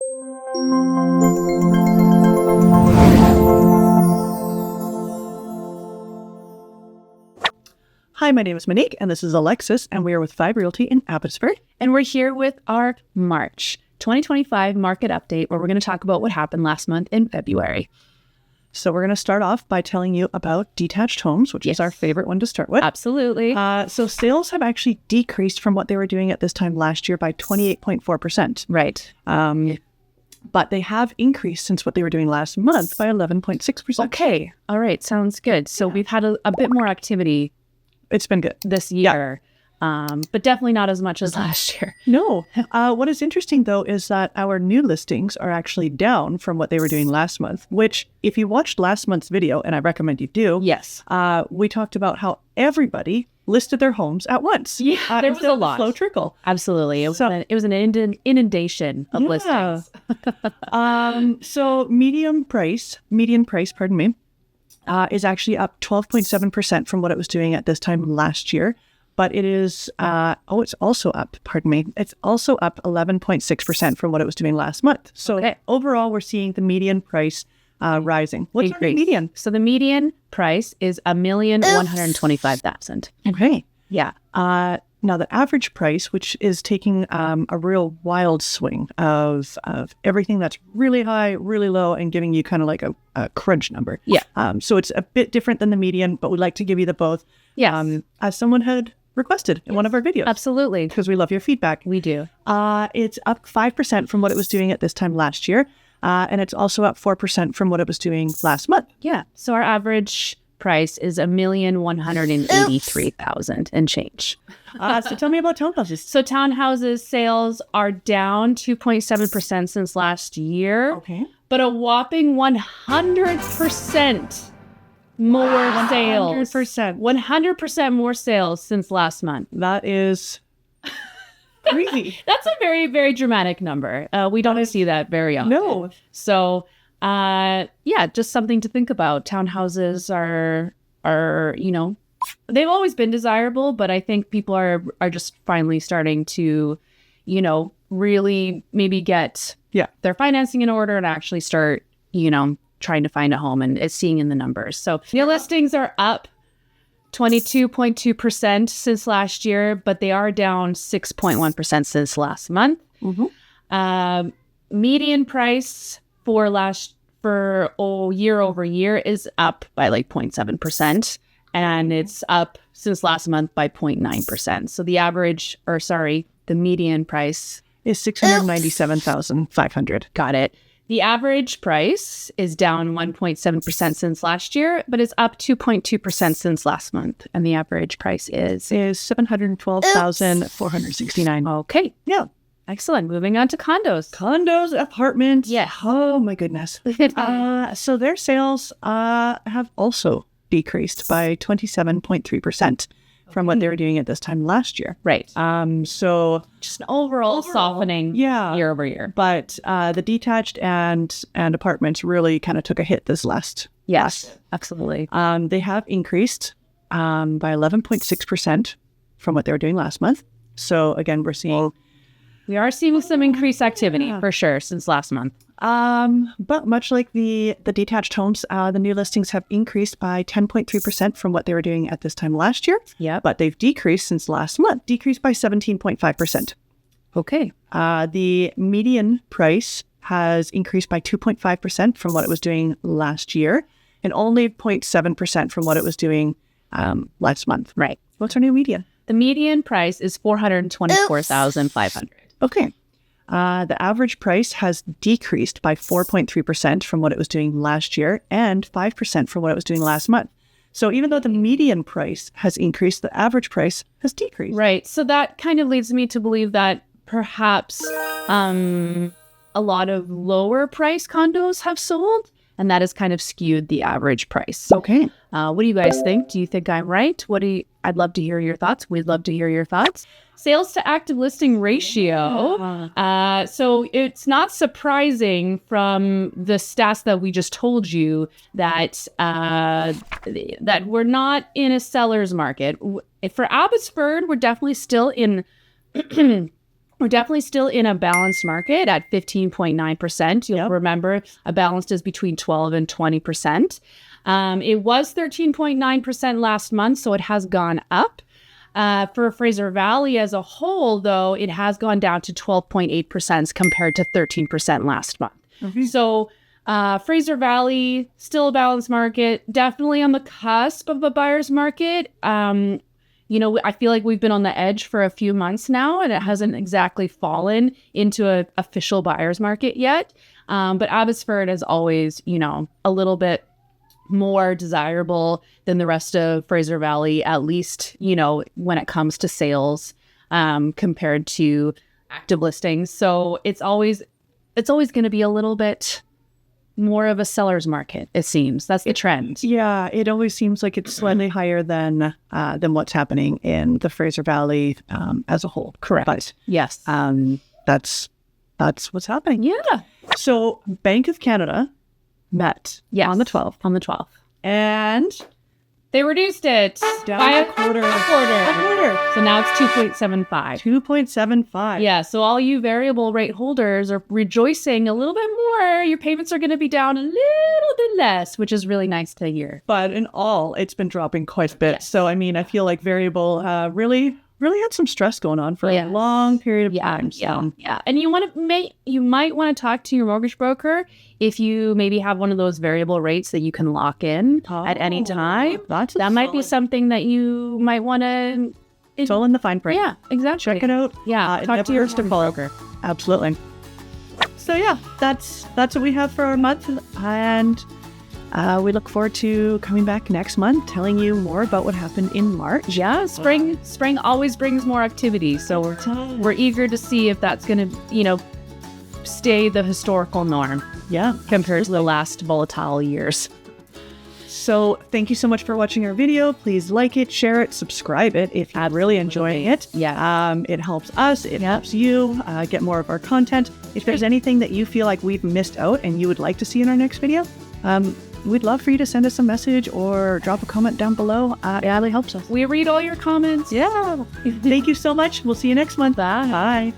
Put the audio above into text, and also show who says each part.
Speaker 1: Hi, my name is Monique, and this is Alexis, and we are with Five Realty in Abbotsford.
Speaker 2: And we're here with our March 2025 market update, where we're going to talk about what happened last month in February.
Speaker 1: So we're going to start off by telling you about detached homes, which is our favorite one to start with.
Speaker 2: Absolutely.
Speaker 1: So sales have actually decreased from what they were doing at this time last year by 28.4%.
Speaker 2: Right.
Speaker 1: But they have increased since what they were doing last month by 11.6%.
Speaker 2: Okay. All right. Sounds good. So we've had a bit more activity.
Speaker 1: It's been good
Speaker 2: this year, but definitely not as much as last year.
Speaker 1: No. What is interesting, though, is that our new listings are actually down from what they were doing last month, which if you watched last month's video, and I recommend you do,
Speaker 2: yes,
Speaker 1: we talked about how everybody listed their homes at once.
Speaker 2: Yeah, there was a lot.
Speaker 1: Slow trickle.
Speaker 2: Absolutely. It was an inundation of listings.
Speaker 1: So median price, is actually up 12.7% from what it was doing at this time last year. But it is, it's also up, it's also up 11.6% from what it was doing last month. So overall, we're seeing the median price rising. What's our median?
Speaker 2: So the median price is $1,125,000.
Speaker 1: Okay.
Speaker 2: Yeah.
Speaker 1: Now the average price, which is taking a real wild swing of everything that's really high, really low, and giving you kind of like a crunch number.
Speaker 2: Yeah.
Speaker 1: So it's a bit different than the median, but we'd like to give you the both.
Speaker 2: Yeah.
Speaker 1: As someone had requested in one of our videos.
Speaker 2: Absolutely.
Speaker 1: Because we love your feedback.
Speaker 2: We do.
Speaker 1: It's up 5% from what it was doing at this time last year. And it's also up 4% from what it was doing last month.
Speaker 2: Yeah. So our average price is $1,183,000 and change.
Speaker 1: So tell me about townhouses.
Speaker 2: So townhouses sales are down 2.7% since last year.
Speaker 1: Okay.
Speaker 2: But a whopping 100% more sales. 100% more sales since last month.
Speaker 1: That is crazy.
Speaker 2: That's a very, very dramatic number. We don't see that very often.
Speaker 1: No.
Speaker 2: So, just something to think about. Townhouses are they've always been desirable, but I think people are just finally starting to, really maybe get their financing in order and actually start, trying to find a home, and it's seeing in the numbers. So the listings are up 22.2% since last year, but they are down 6.1% since last month. Mm-hmm. Median price for year over year is up by like 0.7%, and it's up since last month by 0.9%. So the median price
Speaker 1: is $697,500.
Speaker 2: Got it. The average price is down 1.7% since last year, but it's up 2.2% since last month. And the average price is
Speaker 1: $712,469.
Speaker 2: Okay.
Speaker 1: Yeah.
Speaker 2: Excellent. Moving on to condos.
Speaker 1: Condos, apartments.
Speaker 2: Yeah.
Speaker 1: Oh, my goodness. So their sales have also decreased by 27.3%. From what they were doing at this time last year.
Speaker 2: Right.
Speaker 1: So
Speaker 2: just an overall softening year over year.
Speaker 1: But the detached and apartments really kind of took a hit this last.
Speaker 2: Yes, absolutely.
Speaker 1: They have increased by 11.6% from what they were doing last month. So again, we are seeing
Speaker 2: some increased activity for sure since last month.
Speaker 1: But much like the detached homes, the new listings have increased by 10.3% from what they were doing at this time last year.
Speaker 2: Yeah.
Speaker 1: But they've decreased since last month, decreased by 17.5%.
Speaker 2: Okay.
Speaker 1: The median price has increased by 2.5% from what it was doing last year, and only 0.7% from what it was doing last month.
Speaker 2: Right.
Speaker 1: What's our new median?
Speaker 2: The median price is $424,500.
Speaker 1: Okay. The average price has decreased by 4.3% from what it was doing last year and 5% from what it was doing last month. So even though the median price has increased, the average price has decreased.
Speaker 2: Right. So that kind of leads me to believe that perhaps a lot of lower price condos have sold, and that has kind of skewed the average price.
Speaker 1: Okay.
Speaker 2: What do you guys think? Do you think I'm right? I'd love to hear your thoughts. We'd love to hear your thoughts. Sales to active listing ratio. So it's not surprising from the stats that we just told you that that we're not in a seller's market. For Abbotsford, we're definitely still in We're definitely still in a balanced market at 15.9%. You'll remember a balanced is between 12 and 20%. It was 13.9% last month, so it has gone up. For Fraser Valley as a whole, though, it has gone down to 12.8% compared to 13% last month. So Fraser Valley, still a balanced market, definitely on the cusp of a buyer's market. I feel like we've been on the edge for a few months now, and it hasn't exactly fallen into an official buyer's market yet. But Abbotsford is always, a little bit more desirable than the rest of Fraser Valley, at least, when it comes to sales, compared to active listings. So it's always going to be a little bit more of a seller's market, it seems. That's the trend.
Speaker 1: Yeah, it always seems like it's slightly higher than what's happening in the Fraser Valley as a whole.
Speaker 2: Correct.
Speaker 1: But
Speaker 2: yes.
Speaker 1: That's what's happening.
Speaker 2: Yeah.
Speaker 1: So Bank of Canada met on the 12th.
Speaker 2: On the 12th.
Speaker 1: And
Speaker 2: they reduced it
Speaker 1: down
Speaker 2: by
Speaker 1: a quarter.
Speaker 2: So now it's 2.75.
Speaker 1: 2.75.
Speaker 2: Yeah. So all you variable rate holders are rejoicing a little bit more. Your payments are going to be down a little bit less, which is really nice to hear.
Speaker 1: But in all, it's been dropping quite a bit.
Speaker 2: Yes.
Speaker 1: So, I feel like variable really had some stress going on for a long period of time. So.
Speaker 2: Yeah. And you might want to talk to your mortgage broker if you maybe have one of those variable rates that you can lock in at any time. That might be something that you might want to.
Speaker 1: It's all in the fine print.
Speaker 2: Yeah, exactly.
Speaker 1: Check it out.
Speaker 2: Yeah, talk to your mortgage broker.
Speaker 1: Absolutely. So yeah, that's what we have for our month, and we look forward to coming back next month, telling you more about what happened in March.
Speaker 2: Yeah, spring always brings more activity, so we're eager to see if that's going to, stay the historical norm.
Speaker 1: Yeah,
Speaker 2: compared to the last volatile years.
Speaker 1: So thank you so much for watching our video. Please like it, share it, subscribe it if you're really enjoying it.
Speaker 2: Yeah.
Speaker 1: It helps us. It helps you get more of our content. If there's anything that you feel like we've missed out and you would like to see in our next video, we'd love for you to send us a message or drop a comment down below. It really helps us.
Speaker 2: We read all your comments.
Speaker 1: Yeah. Thank you so much. We'll see you next month.
Speaker 2: Bye.
Speaker 1: Bye.